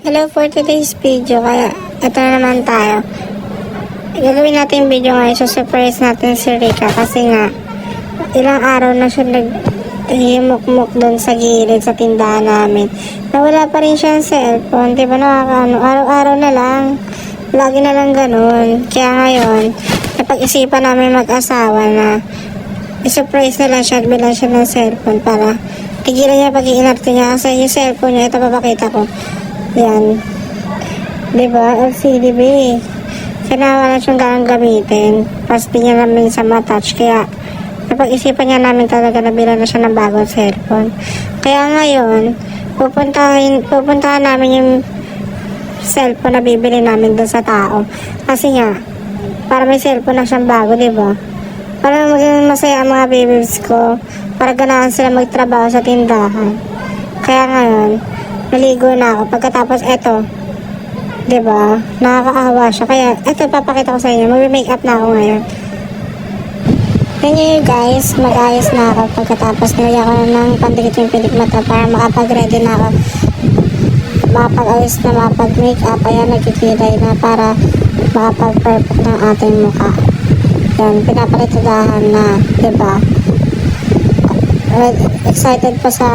Hello for today's video. Kaya ito na naman tayo. Gagawin natin yung video ngayon. So surprise natin si Rica kasi nga ilang araw na siya naghihimok-mok doon sa gilid sa tindahan namin. Nawala pa rin siya ng cellphone. Diba nakakaano? Araw-araw na lang. Lagi na lang ganun. Kaya ngayon, napag-isipan namin mag-asawa na i-surprise na lang siya at bilang siya ng cellphone para tigilan niya pag-iinarte niya kasi yung cellphone niya, ito papakita ko. Yan. Diba? LCD ba eh. Kaya na siyang ganang gamitin. Tapos di niya namin sa matouch. Kaya napag-isipan niya namin talaga na bilan na siya ng bagong cellphone. Kaya ngayon, pupuntahan namin yung cellphone na bibili namin doon sa tao. Kasi nga, para may cellphone na siyang bago, diba? Para maging masaya ang mga babies ko. Para ganahan sila magtrabaho sa tindahan. Kaya ngayon, naligo na ako. Pagkatapos eto, diba? Nakakaawa siya. Kaya eto, papakita ko sa inyo. Mag-makeup na ako ngayon. Yan yun guys, mag-ayos na ako. Pagkatapos nilagyan ko na ng pandikit yung pilik mata para makapag-ready na ako. Makapag-ayos na, makapag-makeup. Ayan, nagkikilay na para makapag-perfect ng ating mukha. Yan, pinapalitadahan na, diba? Excited pa sa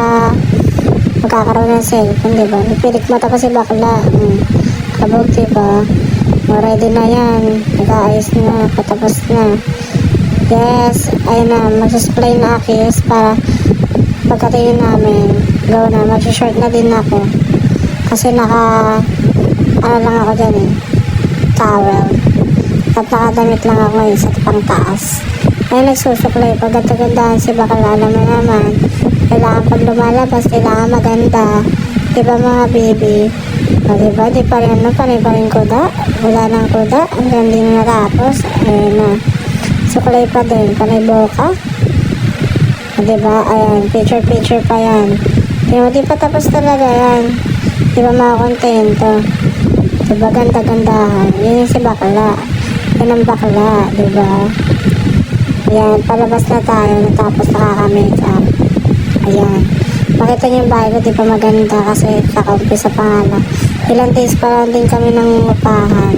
magkakaroon ng cellphone, diba? Pilik mata kasi bakla. Kabog, diba? Ready na yan. Nag-aayos na, patapos na. Yes, ayun na, mag-display na akis para pagkatingin namin, go na, mag-short na din ako. Kasi ano lang ako dyan eh, towel. At nakadamit lang ako ngayon sa pang taas. Ayun, nagsusuklay, pagkatagandaan si bakala, alam mo naman, kailangan pag lumalabas, kailangan maganda. Diba mga baby? O diba, di pa rin kuda, wala ng kuda, hanggang din natapos, ayun na. Suklay pa din, panay boka. Diba? Ayan, picture pa yan. Di pa tapos talaga yan. Diba makakontento? Diba ganda-gandahan? Yun yung si bakla. Yan ang bakla, diba? Ayan, palabas na tayo. Natapos nakaka-makeup. Ayan. Makita niyo yung bahay ko, di pa maganda kasi kaka-umpisa pa nga lang. Ilang days pa lang din kami ng upahan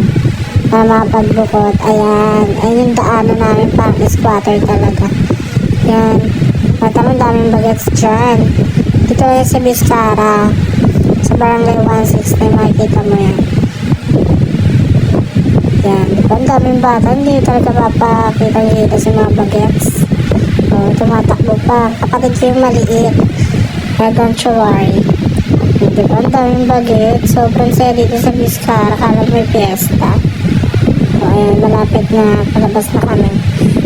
para makapagbukod. Ayan. Ayan yung daanan namin parang squatter talaga. Ayan. At ang daming bagets dyan. Dito yan sa Vizcara. Sa barangay 160. Makikita mo yan. Yan. Diba? Ang daming bata. Hindi talaga papakita sa mga bagets. O, tumatakbo pa. Kapatid ko yung maliit. Kaya don't you worry. Diba? Ang daming bagets. Sobrang saya dito sa Vizcara. Kala may fiesta. Ayan, malapit na, palabas na kami.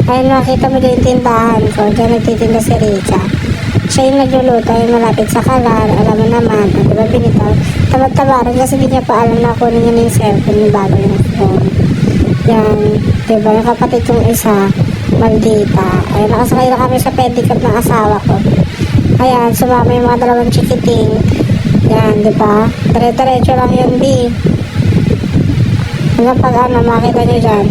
Ayan, makita mo din yung tindahan ko. Diyan nagtitinda si Rica. Siya yung nagluluto, yung malapit sa kalan. Alam mo naman, diba binitaw? Tamad-tabaran kasi hindi niya pa alam na kunin niya yung cellphone yung bago yung phone. Yan, diba? Yung kapatid kong isa, maldita. Ayan, nakasakay na kami sa pedicab ng asawa ko. Ayan, sumama yung mga dalawang chikiting. Yan, diba? Dire-diretso lang yun, B. Hanggang pag makita nyo dyan.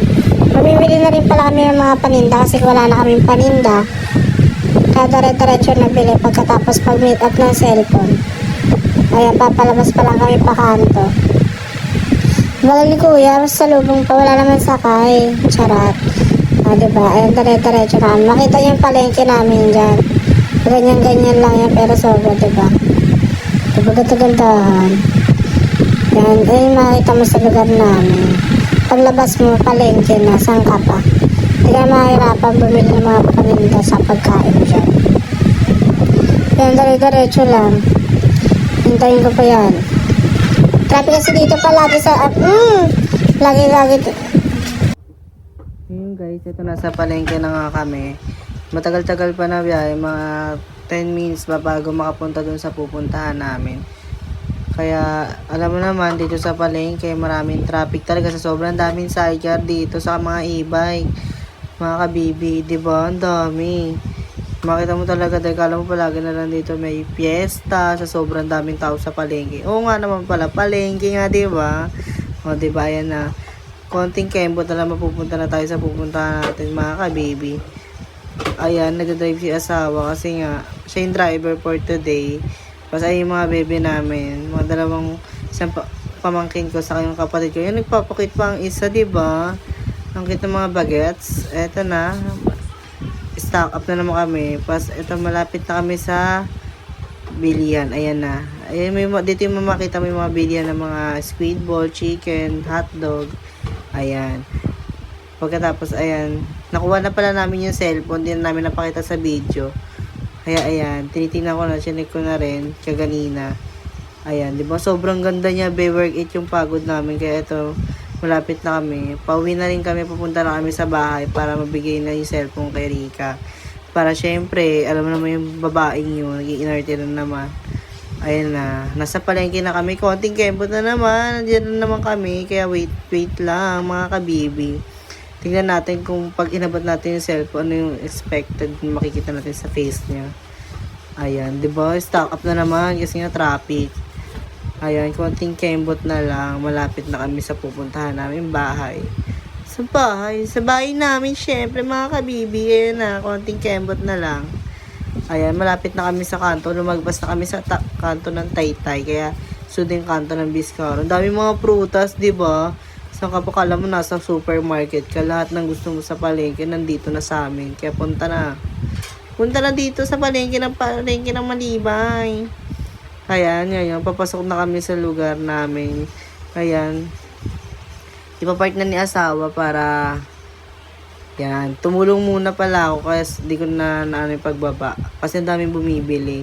Mamimili na rin pala kami ng mga paninda kasi wala na kaming paninda. Kaya dire-diretso na bili pagkatapos pag-meet up ng cellphone. Ayan, papalabas pa lang kami pa kanto. Wala ni kuya, sa lubong pa, wala naman sakay. Charot. Diba? Ayan, dire-diretso na. Makita nyo yung palengke namin dyan. Ganyan-ganyan lang yan, pero sobra, diba? Diba ganda-gandahan? Yan, ayun makita mo sa lugar namin. Paglabas mo, palengke na, saan ka pa? Hindi ka mahirapan bumili ng mga paninda sa pagkain dyan. Yan, dire-diretso lang. Hintayin ko pa yan. Traffic kasi dito pa lagi sa... lagi-lagi. Ayun guys, ito nasa palengke na nga kami. Matagal-tagal pa na biyahe, mga 10 minutes ba bago makapunta dun sa pupuntahan namin. Kaya, alam mo naman, dito sa palengke, maraming traffic talaga sa sobrang daming sidecar dito sa mga e-bike. Mga kabibi, diba? Ang dami. Makita mo talaga, dahil kala mo palagi na lang dito may fiesta sa sobrang daming tao sa palengke. Oo nga naman pala, palengke nga, diba? O, diba, ayan na. Konting kembo talaga mapupunta na tayo sa pupuntahan natin, mga kabibi. Ayan, nag-drive si asawa kasi nga, siya yung driver for today. Tapos ay yung mga bebe namin, mga dalawang, pamangkin ko sa yung kapatid ko. Yan, nagpapakit pa ang isa, di ba? Ang cute ng mga bagets. Eto na. Stock up na naman kami. Pas, eto, malapit na kami sa bilihan. Ayan na. Ayan, dito yung makita mo yung mga bilihan ng mga squid ball, chicken, hotdog. Ayan. Pagkatapos, ayan. Nakuha na pala namin yung cellphone. Hindi na namin napakita sa video. Kaya, ayan. Tinitingnan ko na. Chinik ko na rin. Kaganina. Ayan, di ba? Sobrang ganda niya, work it yung pagod namin. Kaya ito, malapit na kami. Pauwi na rin kami, pupunta na kami sa bahay para mabigay na yung cellphone kay Rika. Para syempre, alam mo naman yung babaeng yun, nag-i-inarte na naman. Ayan na, nasa palengke na kami. Konting kembot na naman, nandiyan na naman kami. Kaya wait lang, mga kabibi. Tingnan natin kung pag inabot natin yung cellphone, ano yung expected na makikita natin sa face niya. Ayan, di ba? Stock up na naman kasi nga traffic. Ayan, konting kembot na lang. Malapit na kami sa pupuntahan namin bahay. Sa bahay? Sa bahay namin, syempre, mga kabibi. Ayan na, konting kembot na lang. Ayan, malapit na kami sa kanto. Lumagpas na kami sa kanto ng Taytay. Kaya, suding kanto ng Biscaro. Ang dami mga prutas, di ba? Sa kapakala mo, nasa supermarket ka. Lahat ng gusto mo sa palengke, nandito na sa amin. Kaya punta na. Punta na dito sa palengke ng Malibay. Ayan, ngayon, papasok na kami sa lugar namin. Ayan. Ipapark na ni asawa para, yan, tumulong muna pala ako kasi di ko na ano yung pagbaba. Kasi ang daming bumibili.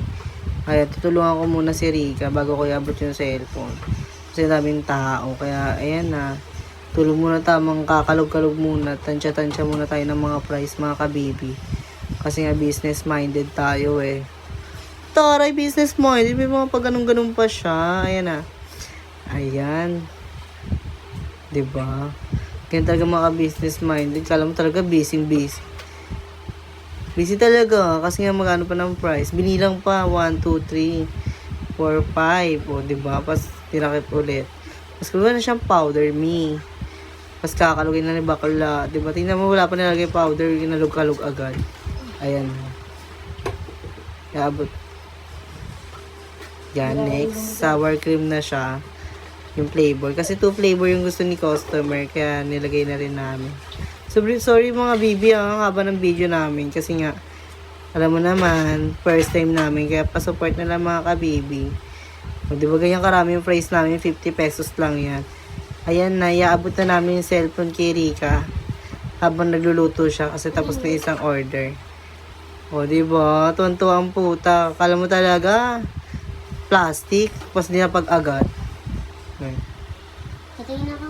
Kaya tutulungan ko muna si Rika bago ko iabot yung cellphone. Kasi ang daming tao. Kaya, ayan na. Tulong muna tamang kakalog-kalog muna. Tansya-tansya muna tayo ng mga price, mga kabibi. Kasi nga business-minded tayo eh. Taray, business-minded. May mga pag ganun-ganun pa siya. Ayan na. Ayan. Diba? Kaya talaga mga business-minded. Kala mo talaga busy-busy. Busy talaga. Kasi nga magkano pa ng price. Binilang pa. 1, 2, 3, 4, 5. O, diba? Pas tinakip ulit. Mas kuha na siyang powder me. Pas kakalugin na ni bakla. Diba? Tingnan mo, wala pa nilagay powder. Ginalog-kalog agad. Ayan. Abot. Yan, next. Sour cream na siya. Yung flavor. Kasi 2 flavor yung gusto ni customer. Kaya nilagay na rin namin. Sorry mga bibi, ang haba ng video namin. Kasi nga, alam mo naman, first time namin. Kaya pa-support na lang mga kabibi. O, di ba ganyan karami yung price namin? 50 pesos lang yan. Ayan na, iaabot na namin yung cellphone kay Rika. Habang nagluluto siya. Kasi tapos na isang order. O, diba? Tuwan-tuwa ang puta. Kala mo talaga, plastic. Tapos di na pag-agad. Okay. Patingin ako.